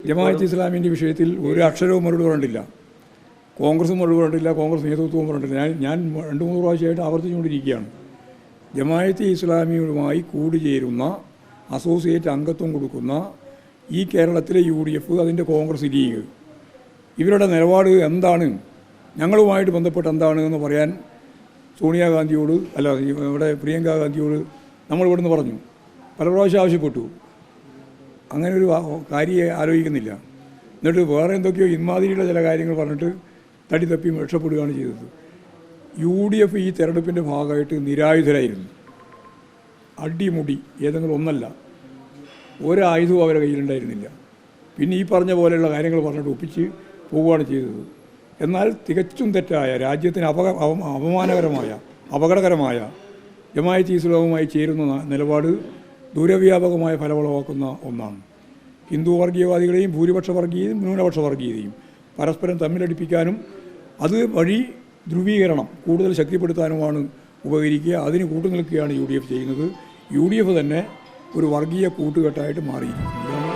ജമാഅത്ത് ഇസ്ലാമിൻ്റെ വിഷയത്തിൽ ഒരു അക്ഷരവും മറുപടി പറഞ്ഞിട്ടില്ല. കോൺഗ്രസും മറുപടി പറഞ്ഞിട്ടില്ല, കോൺഗ്രസ് നേതൃത്വവും പറഞ്ഞിട്ടില്ല. ഞാൻ 2-3 പ്രാവശ്യമായിട്ട് ആവർത്തിച്ചുകൊണ്ടിരിക്കുകയാണ്. ജമാഅത്ത് ഇസ്ലാമിയുമായി കൂടിച്ചേരുന്ന അസോസിയേറ്റ് അംഗത്വം കൊടുക്കുന്ന ഈ കേരളത്തിലെ UDF, അതിൻ്റെ കോൺഗ്രസ് ലീഗ്, ഇവരുടെ നിലപാട് എന്താണ്, ഞങ്ങളുമായിട്ട് ബന്ധപ്പെട്ട് എന്താണ് എന്ന് പറയാൻ സോണിയാഗാന്ധിയോട് ഇവിടെ പ്രിയങ്ക ഗാന്ധിയോട് നമ്മൾ ഇവിടുന്ന് പറഞ്ഞു, പല പ്രാവശ്യം ആവശ്യപ്പെട്ടു. അങ്ങനെ ഒരു കാര്യം ആലോചിക്കുന്നില്ല. എന്നിട്ട് വേറെ എന്തൊക്കെയോ ഇമാതിരിയുള്ള ചില കാര്യങ്ങൾ പറഞ്ഞിട്ട് തടി തപ്പി രക്ഷപ്പെടുകയാണ് ചെയ്തത്. UDF ഈ തെരഞ്ഞെടുപ്പിൻ്റെ ഭാഗമായിട്ട് നിരായുധരായിരുന്നു. അടിമുടി ഏതെങ്കിലും ഒന്നല്ല, ഒരായുധവും അവരുടെ കയ്യിലുണ്ടായിരുന്നില്ല. പിന്നെ ഈ പറഞ്ഞ പോലെയുള്ള കാര്യങ്ങൾ പറഞ്ഞിട്ട് ഒപ്പിച്ച് പോവുകയാണ് ചെയ്തത്. എന്നാൽ തികച്ചും തെറ്റായ, രാജ്യത്തിന് അപകടകരമായ ജമാഅത്ത് ഇസ്ലാമുമായി ചേരുന്ന നിലപാട് ദൂരവ്യാപകമായ ഫലമുളവാക്കുന്ന ഒന്നാണ്. ഹിന്ദു വർഗീയവാദികളെയും ഭൂരിപക്ഷ വർഗീയതയും ന്യൂനപക്ഷ വർഗീയതയും പരസ്പരം തമ്മിലടിപ്പിക്കാനും അത് വഴി ധ്രുവീകരണം കൂടുതൽ ശക്തിപ്പെടുത്താനുമാണ് ഉപകരിക്കുക. അതിന് കൂട്ടുനിൽക്കുകയാണ് UDF ചെയ്യുന്നത്. UDF തന്നെ ഒരു വർഗീയ കൂട്ടുകെട്ടായിട്ട് മാറിയിരിക്കുന്നു.